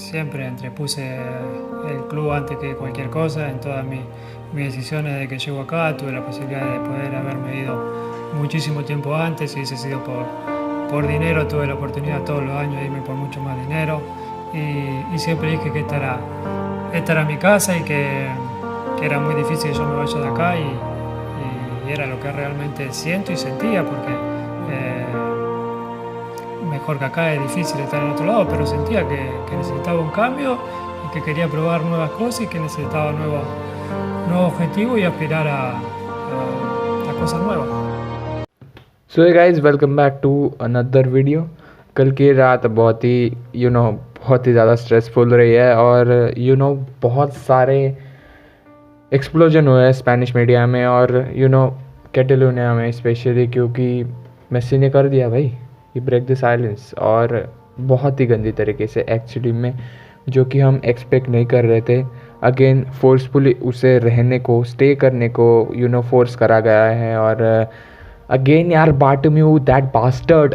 Siempre entrepuse el club antes que cualquier cosa en todas mis decisiones desde que llego acá. Tuve la posibilidad de poder haberme ido muchísimo tiempo antes. Si hubiese sido por dinero, tuve la oportunidad todos los años de irme por mucho más dinero. Y siempre dije que esta era mi casa y que era muy difícil que yo me vaya de acá. Y era lo que realmente siento y sentía, porque mejor que acá es difícil estar en otro lado, pero sentía que necesitaba un cambio y que quería probar nuevas cosas y que necesitaba nuevos objetivos y aspirar a cosas nuevas. So guys welcome back to another video. कल की रात बहुत ही बहुत ही ज़्यादा stressful रही है और बहुत सारे एक्सप्लोजन हुए हैं स्पेनिश मीडिया में और कैटेलोनिया में स्पेशली, क्योंकि मेसी ने कर दिया भाई, ये ब्रेक द साइलेंस, और बहुत ही गंदी तरीके से एक्चुअली में, जो कि हम एक्सपेक्ट नहीं कर रहे थे। अगेन फोर्सफुली उसे रहने को, स्टे करने को फोर्स करा गया है। और अगेन यार, बार्टोम्यू दैट बास्टर्ड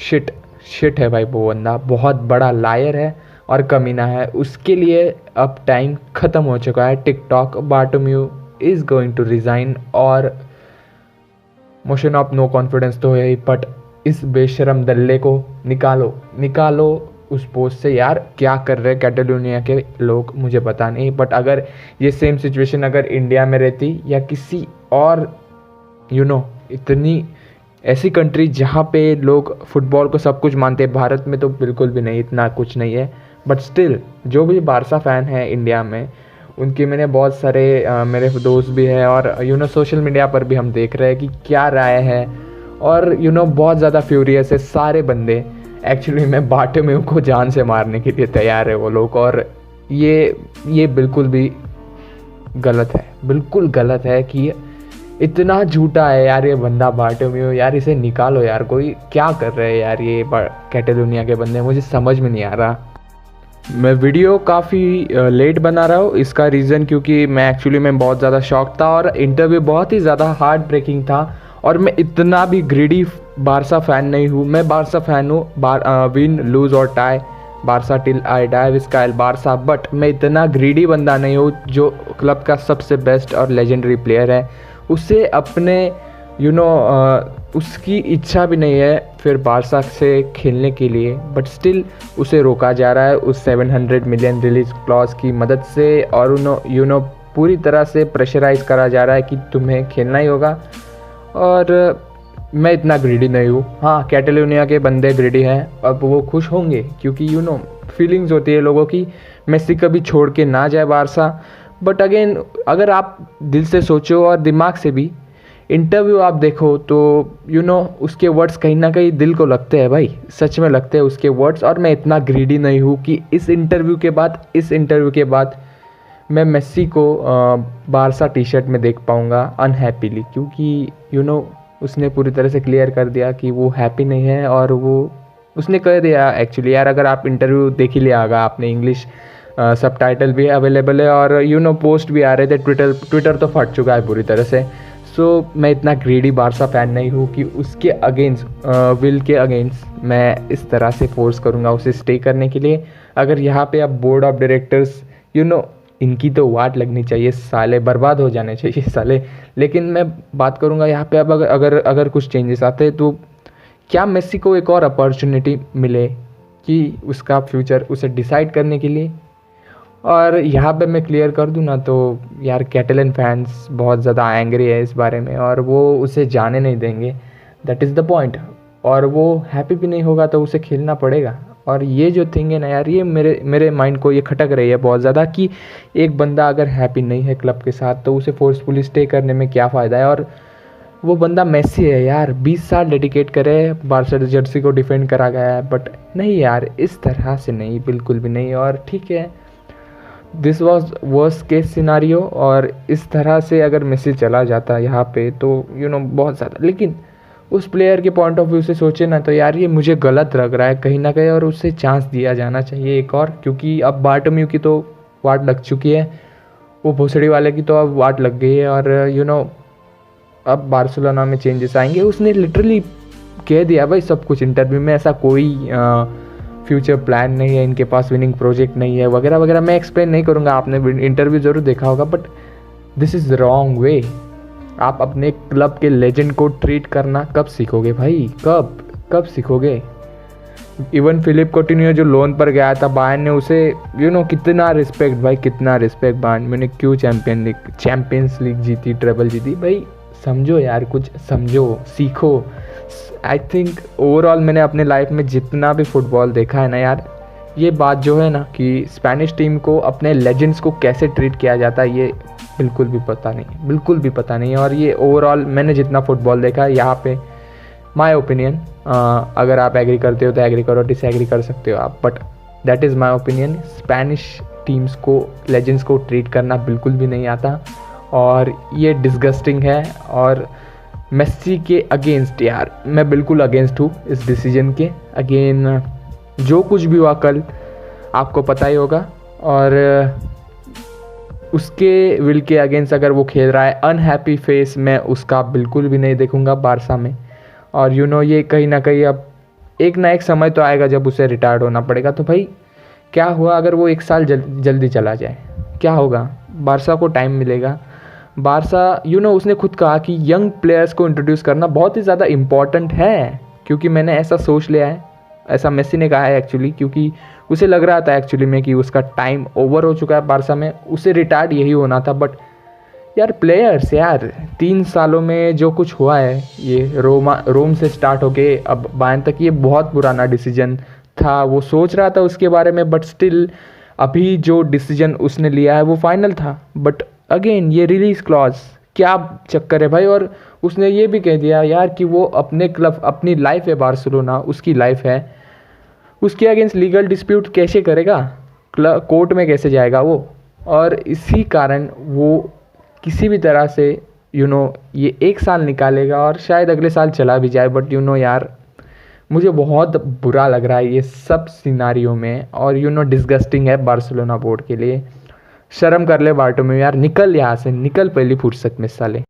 शिट है भाई, वो बंदा बहुत बड़ा लायर है और कमीना है। उसके लिए अब टाइम ख़त्म हो चुका है। TikTok, Bartomeu is going to resign और मोशन ऑफ नो कॉन्फिडेंस तो है ही, बट इस बेशरम दल्ले को निकालो उस पोस्ट से। यार क्या कर रहे कैटेलोनिया के लोग मुझे पता नहीं, बट अगर ये सेम सिचुएशन अगर इंडिया में रहती या किसी और इतनी ऐसी कंट्री जहाँ पे लोग फुटबॉल को सब कुछ मानते हैं, भारत में तो बिल्कुल भी नहीं, इतना कुछ नहीं है। बट स्टिल जो भी बारसा फ़ैन है इंडिया में, उनके मैंने बहुत सारे मेरे दोस्त भी हैं और सोशल मीडिया पर भी हम देख रहे हैं कि क्या राय है। और बहुत ज़्यादा फ्यूरियस है सारे बंदे। एक्चुअली मैं बार्टोम्यू को जान से मारने के लिए तैयार है वो लोग, और ये बिल्कुल भी गलत है, बिल्कुल गलत है कि इतना झूठा है यार ये बंदा बार्टोम्यू। यार इसे निकालो यार, कोई क्या कर रहे हैं यार ये कैटेलोनिया के बंदे, मुझे समझ में नहीं आ रहा। मैं वीडियो काफ़ी लेट बना रहा हूँ, इसका रीज़न क्योंकि मैं एक्चुअली में बहुत ज़्यादा शॉक था और इंटरव्यू बहुत ही ज़्यादा हार्ड ब्रेकिंग था। और मैं इतना भी ग्रीडी बारसा फ़ैन नहीं हूँ। मैं बारसा फ़ैन हूँ, विन लूज़ और tie, Barca till I die with style Barca. But मैं इतना ग्रीडी बंदा नहीं हूँ। जो क्लब का सबसे बेस्ट और लेजेंडरी प्लेयर है, उसे अपने उसकी इच्छा भी नहीं है फिर बारसा से खेलने के लिए, बट स्टिल उसे रोका जा रहा है उस 700 मिलियन रिलीज क्लॉज की मदद से। और पूरी तरह से प्रेशराइज करा जा रहा है कि तुम्हें खेलना ही होगा। और मैं इतना ग्रीडी नहीं हूँ। हाँ, कैटेलोनिया के बंदे ग्रीडी हैं, अब वो खुश होंगे क्योंकि फीलिंग्स होती है लोगों की, मेसी कभी छोड़ के ना जाए बारसा। बट अगेन, अगर आप दिल से सोचो और दिमाग से भी, इंटरव्यू आप देखो तो उसके वर्ड्स कहीं ना कहीं दिल को लगते हैं भाई, सच में लगते हैं उसके वर्ड्स। और मैं इतना ग्रीडी नहीं हूँ कि इस इंटरव्यू के बाद मैं मेसी को बारसा टी शर्ट में देख पाऊँगा अनहैप्पीली, क्योंकि उसने पूरी तरह से क्लियर कर दिया कि वो हैप्पी नहीं है। और वो उसने कह दिया एक्चुअली, यार अगर आप इंटरव्यू देख ही लिया होगा आपने, इंग्लिश सबटाइटल भी अवेलेबल है और पोस्ट भी आ रहे थे। ट्विटर तो फट चुका है पूरी तरह से। सो मैं इतना ग्रीडी बारसा फ़ैन नहीं हूँ कि उसके अगेंस्ट विल के अगेंस्ट मैं इस तरह से फोर्स करूँगा उसे स्टे करने के लिए। अगर यहाँ पे अब बोर्ड ऑफ डायरेक्टर्स इनकी तो वाट लगनी चाहिए, साले बर्बाद हो जाने चाहिए साले। लेकिन मैं बात करूँगा यहाँ पे अब अगर कुछ चेंजेस आते हैं तो क्या मेसी को एक और अपॉर्चुनिटी मिले कि उसका फ्यूचर उसे डिसाइड करने के लिए। और यहाँ पे मैं क्लियर कर दूँ ना, तो यार कैटेलन फैंस बहुत ज़्यादा एंग्री है इस बारे में और वो उसे जाने नहीं देंगे, दैट इज़ द पॉइंट। और वो हैप्पी भी नहीं होगा तो उसे खेलना पड़ेगा। और ये जो थिंग है ना यार, ये मेरे माइंड को ये खटक रही है बहुत ज़्यादा कि एक बंदा अगर हैप्पी नहीं है क्लब के साथ तो उसे फोर्सफुली स्टे करने में क्या फ़ायदा है। और वो बंदा मेसी है यार, 20 साल डेडिकेट करे, बारसा जर्सी को डिफेंड करा गया है। बट नहीं यार, इस तरह से नहीं, बिल्कुल भी नहीं। और ठीक है, this was worst case scenario, और इस तरह से अगर मेसी चला जाता यहाँ पे तो बहुत ज़्यादा। लेकिन उस प्लेयर के पॉइंट ऑफ व्यू से सोचे ना तो यार ये मुझे गलत लग रहा है कहीं ना कहीं, और उससे चांस दिया जाना चाहिए एक और, क्योंकि अब बार्टोम्यू की तो वाट लग चुकी है, वो भोसड़ी वाले की तो अब वाट लग गई है। और अब बार्सिलोना में चेंजेस आएंगे। उसने लिटरली कह दिया भाई सब कुछ इंटरव्यू में, ऐसा कोई फ्यूचर प्लान नहीं है, इनके पास विनिंग प्रोजेक्ट नहीं है, वगैरह वगैरह। मैं एक्सप्लेन नहीं करूँगा, आपने इंटरव्यू ज़रूर देखा होगा, but this is wrong way. आप अपने क्लब के लेजेंड को ट्रीट करना कब सीखोगे भाई? कब सीखोगे? इवन फिलिप कोटिन्हो जो लोन पर गया था, बायर्न ने उसे कितना रिस्पेक्ट भाई, कितना रिस्पेक्ट। बायर्न मैंने क्यों चैम्पियंस लीग जीती, ट्रेबल जीती भाई? समझो यार, कुछ समझो, सीखो। आई थिंक ओवरऑल मैंने अपने लाइफ में जितना भी फुटबॉल देखा है ना यार, ये बात जो है ना कि स्पेनिश टीम को अपने लेजेंड्स को कैसे ट्रीट किया जाता है, ये बिल्कुल भी पता नहीं है। और ये ओवरऑल मैंने जितना फुटबॉल देखा है यहाँ पे, माय ओपिनियन, अगर आप एग्री करते हो तो एग्री करो, डिसएग्री कर सकते हो आप, but that is my opinion. Spanish teams को, लेजेंड्स को ट्रीट करना बिल्कुल भी नहीं आता, और ये डिस्गस्टिंग है। और मेस्सी के अगेंस्ट यार, मैं बिल्कुल अगेंस्ट हूँ इस डिसीजन के। अगेन जो कुछ भी हुआ कल आपको पता ही होगा, और उसके विल के अगेंस्ट अगर वो खेल रहा है, अनहैप्पी फेस मैं उसका बिल्कुल भी नहीं देखूंगा बारसा में। और ये कहीं ना कहीं अब एक ना एक समय तो आएगा जब उसे रिटायर्ड होना पड़ेगा। तो भाई क्या हुआ अगर वो 1 साल जल्दी चला जाए? क्या होगा? बारसा को टाइम मिलेगा। बारसा उसने खुद कहा कि यंग प्लेयर्स को इंट्रोड्यूस करना बहुत ही ज़्यादा इम्पॉर्टेंट है, क्योंकि मैंने ऐसा सोच लिया है, ऐसा मेसी ने कहा है एक्चुअली, क्योंकि उसे लग रहा था एक्चुअली में कि उसका टाइम ओवर हो चुका है बारसा में, उसे रिटायर्ड यही होना था। बट यार प्लेयर्स यार, 3 सालों में जो कुछ हुआ है, ये रोम से स्टार्ट होके अब बायर्न तक, ये बहुत पुराना डिसीजन था। वो सोच रहा था उसके बारे में, बट स्टिल अभी जो डिसीजन उसने लिया है वो फाइनल था। बट अगेन ये रिलीज क्लॉज, क्या चक्कर है भाई? और उसने ये भी कह दिया यार कि वो अपने क्लब, अपनी लाइफ है बार्सिलोना, उसकी लाइफ है, उसके अगेंस्ट लीगल डिस्प्यूट कैसे करेगा? कोर्ट में कैसे जाएगा वो? और इसी कारण वो किसी भी तरह से ये 1 साल निकालेगा, और शायद अगले साल चला भी जाए। बट यार मुझे बहुत बुरा लग रहा है ये सब सिनारियों में, और डिस्गस्टिंग है बार्सिलोना बोर्ड के लिए। शर्म कर ले बार्टोमेउ यार, निकल यहाँ से, निकल पहली फुर्सत में साले।